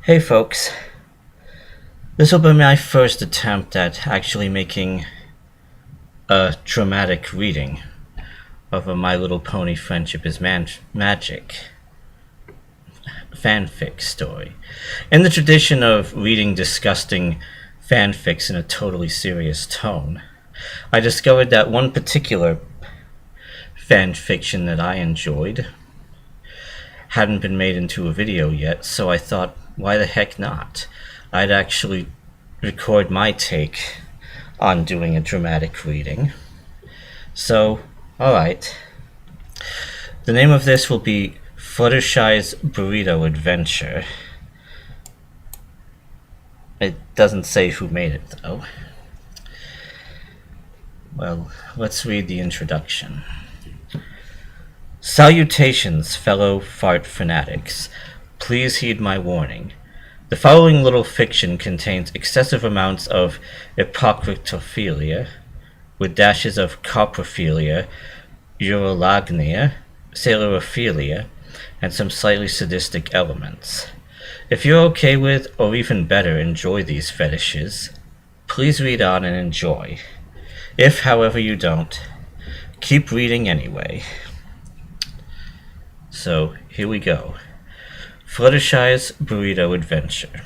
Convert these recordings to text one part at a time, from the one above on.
Hey folks, this will be my first attempt at actually making a dramatic reading of a My Little Pony Friendship is Magic fanfic story. In the tradition of reading disgusting fanfics in a totally serious tone, I discovered that one particular fanfiction that I enjoyed hadn't been made into a video yet, so I thought, why the heck not? I'd actually record my take on doing a dramatic reading. So, alright. The name of this will be Fluttershy's Burrito Adventure. It doesn't say who made it, though. Well, let's read the introduction. Salutations, fellow fart fanatics. Please heed my warning. The following little fiction contains excessive amounts of hypocritophilia, with dashes of coprophilia, urolagnia, sailorophilia, and some slightly sadistic elements. If you're okay with, or even better, enjoy these fetishes, please read on and enjoy. If, however, you don't, keep reading anyway. So, here we go. Fluttershy's Burrito Adventure.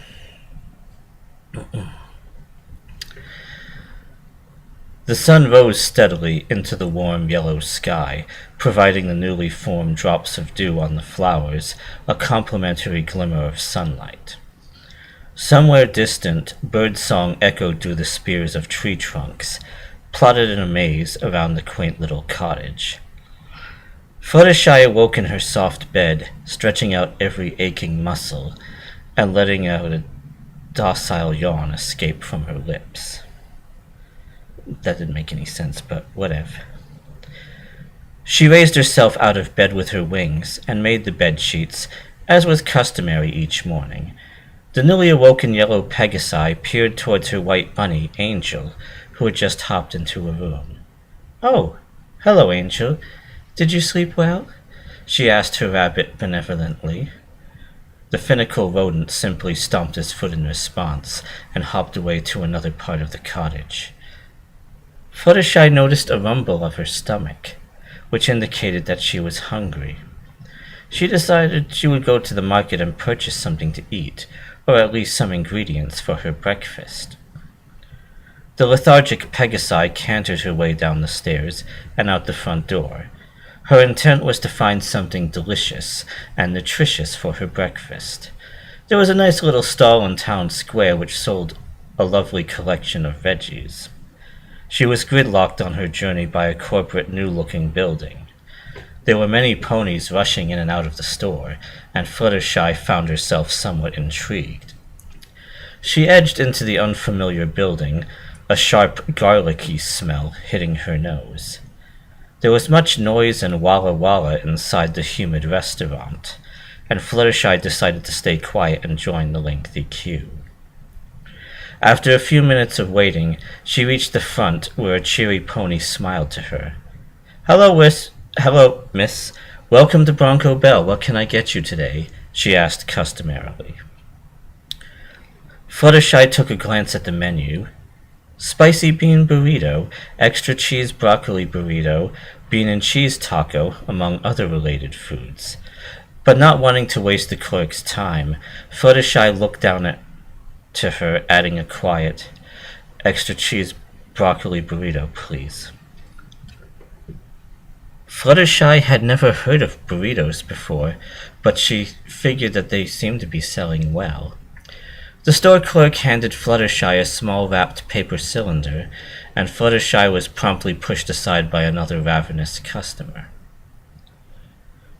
The sun rose steadily into the warm yellow sky, providing the newly formed drops of dew on the flowers a complimentary glimmer of sunlight. Somewhere distant, birdsong echoed through the spears of tree trunks, plotted in a maze around the quaint little cottage. Fluttershy awoke in her soft bed, stretching out every aching muscle, and letting out a docile yawn escape from her lips. That didn't make any sense, but whatever. She raised herself out of bed with her wings, and made the bed sheets, as was customary each morning. The newly awoken yellow Pegasi peered towards her white bunny, Angel, who had just hopped into her room. "Oh, hello, Angel. Did you sleep well?" she asked her rabbit benevolently. The finical rodent simply stomped his foot in response and hopped away to another part of the cottage. Fluttershy noticed a rumble of her stomach, which indicated that she was hungry. She decided she would go to the market and purchase something to eat, or at least some ingredients for her breakfast. The lethargic Pegasi cantered her way down the stairs and out the front door. Her intent was to find something delicious and nutritious for her breakfast. There was a nice little stall in town square which sold a lovely collection of veggies. She was gridlocked on her journey by a corporate new-looking building. There were many ponies rushing in and out of the store, and Fluttershy found herself somewhat intrigued. She edged into the unfamiliar building, a sharp, garlicky smell hitting her nose. There was much noise and walla walla inside the humid restaurant, and Fluttershy decided to stay quiet and join the lengthy queue. After a few minutes of waiting, she reached the front, where a cheery pony smiled to her. Hello, miss. Welcome to Bronco Bell. What can I get you today?" she asked customarily. Fluttershy took a glance at the menu. Spicy bean burrito, extra cheese broccoli burrito, bean and cheese taco, among other related foods. But not wanting to waste the clerk's time, Fluttershy looked down to her, adding a quiet, extra cheese broccoli burrito, please. Fluttershy had never heard of burritos before, but she figured that they seemed to be selling well. The store clerk handed Fluttershy a small wrapped paper cylinder, and Fluttershy was promptly pushed aside by another ravenous customer.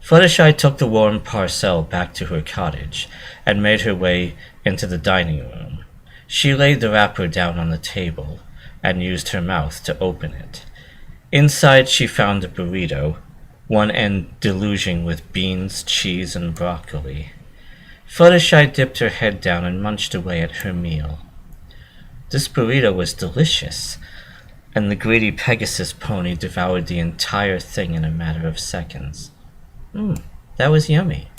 Fluttershy took the warm parcel back to her cottage, and made her way into the dining room. She laid the wrapper down on the table, and used her mouth to open it. Inside she found a burrito, one end deluging with beans, cheese, and broccoli. Fluttershy dipped her head down and munched away at her meal. This burrito was delicious, and the greedy Pegasus pony devoured the entire thing in a matter of seconds. That was yummy.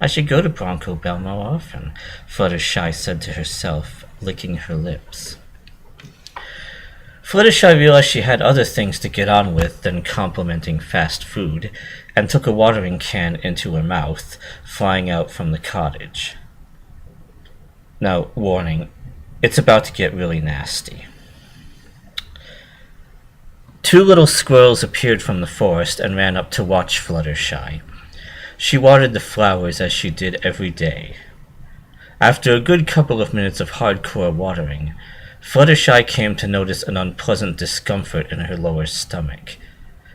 I should go to Bronco Bell more often, Fluttershy said to herself, licking her lips. Fluttershy realized she had other things to get on with than complimenting fast food, and took a watering can into her mouth, flying out from the cottage. Now, warning, it's about to get really nasty. Two little squirrels appeared from the forest and ran up to watch Fluttershy. She watered the flowers as she did every day. After a good couple of minutes of hardcore watering, Fluttershy came to notice an unpleasant discomfort in her lower stomach.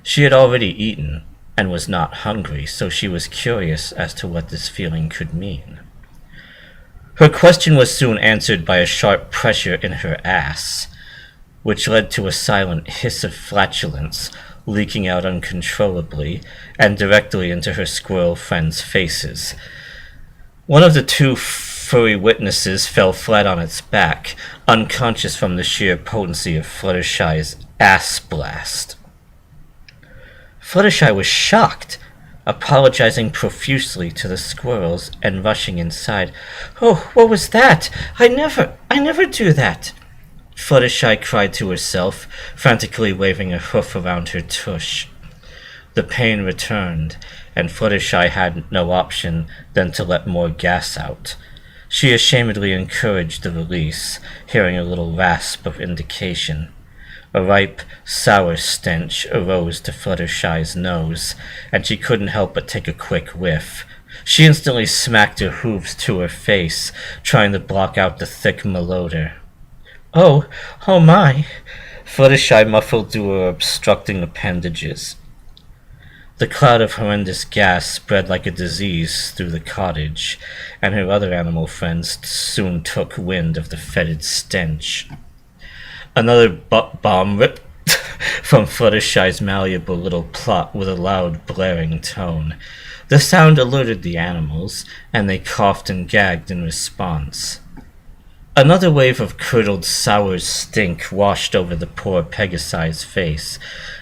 She had already eaten, and was not hungry, so she was curious as to what this feeling could mean. Her question was soon answered by a sharp pressure in her ass, which led to a silent hiss of flatulence leaking out uncontrollably and directly into her squirrel friends' faces. One of the two furry witnesses fell flat on its back, unconscious from the sheer potency of Fluttershy's ass blast. Fluttershy was shocked, apologizing profusely to the squirrels and rushing inside. "Oh, what was that? I never do that!" Fluttershy cried to herself, frantically waving a hoof around her tush. The pain returned, and Fluttershy had no option than to let more gas out. She ashamedly encouraged the release, hearing a little rasp of indication. A ripe, sour stench arose to Fluttershy's nose, and she couldn't help but take a quick whiff. She instantly smacked her hooves to her face, trying to block out the thick malodor. Oh my! Fluttershy muffled through her obstructing appendages. The cloud of horrendous gas spread like a disease through the cottage, and her other animal friends soon took wind of the fetid stench. Another bomb ripped from Fluttershy's malleable little plot with a loud, blaring tone. The sound alerted the animals, and they coughed and gagged in response. Another wave of curdled, sour stink washed over the poor Pegasy's face,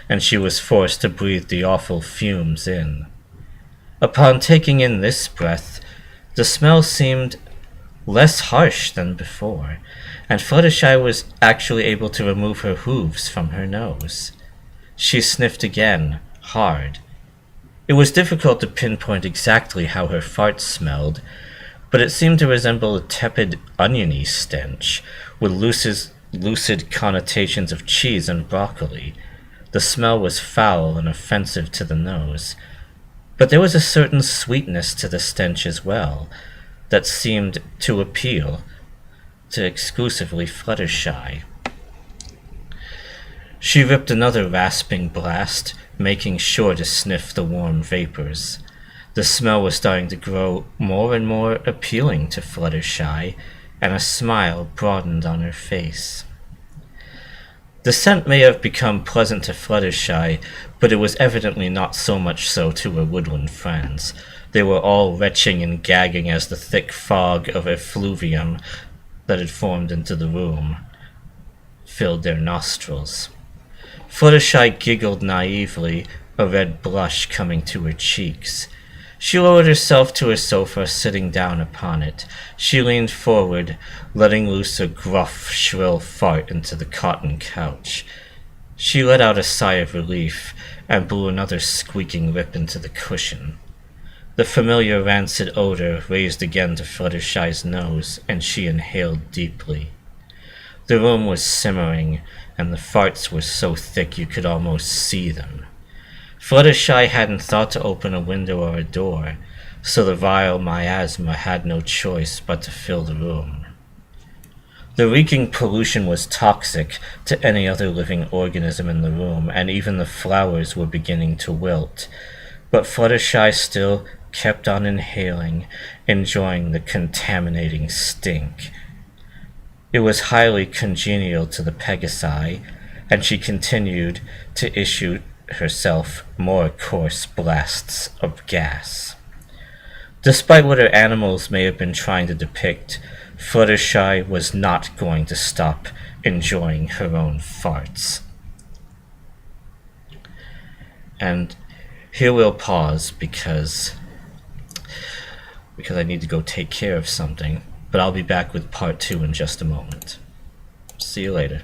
and she was forced to breathe the awful fumes in. Upon taking in this breath, the smell seemed less harsh than before, and Fluttershy was actually able to remove her hooves from her nose. She sniffed again, hard. It was difficult to pinpoint exactly how her farts smelled, but it seemed to resemble a tepid, oniony stench, with lucid connotations of cheese and broccoli. The smell was foul and offensive to the nose, but there was a certain sweetness to the stench as well, that seemed to appeal to exclusively Fluttershy. She ripped another rasping blast, making sure to sniff the warm vapors. The smell was starting to grow more and more appealing to Fluttershy, and a smile broadened on her face. The scent may have become pleasant to Fluttershy, but it was evidently not so much so to her woodland friends. They were all retching and gagging as the thick fog of effluvium that had formed into the room filled their nostrils. Fluttershy giggled naively, a red blush coming to her cheeks. She lowered herself to a sofa, sitting down upon it. She leaned forward, letting loose a gruff, shrill fart into the cotton couch. She let out a sigh of relief, and blew another squeaking rip into the cushion. The familiar rancid odor raised again to Fluttershy's nose, and she inhaled deeply. The room was simmering, and the farts were so thick you could almost see them. Fluttershy hadn't thought to open a window or a door, so the vile miasma had no choice but to fill the room. The reeking pollution was toxic to any other living organism in the room, and even the flowers were beginning to wilt, but Fluttershy still kept on inhaling, enjoying the contaminating stink. It was highly congenial to the Pegasy, and she continued to issue herself more coarse blasts of gas. Despite what her animals may have been trying to depict, Fluttershy was not going to stop enjoying her own farts. And here we'll pause because because I need to go take care of something, but I'll be back with part 2 in just a moment. See you later.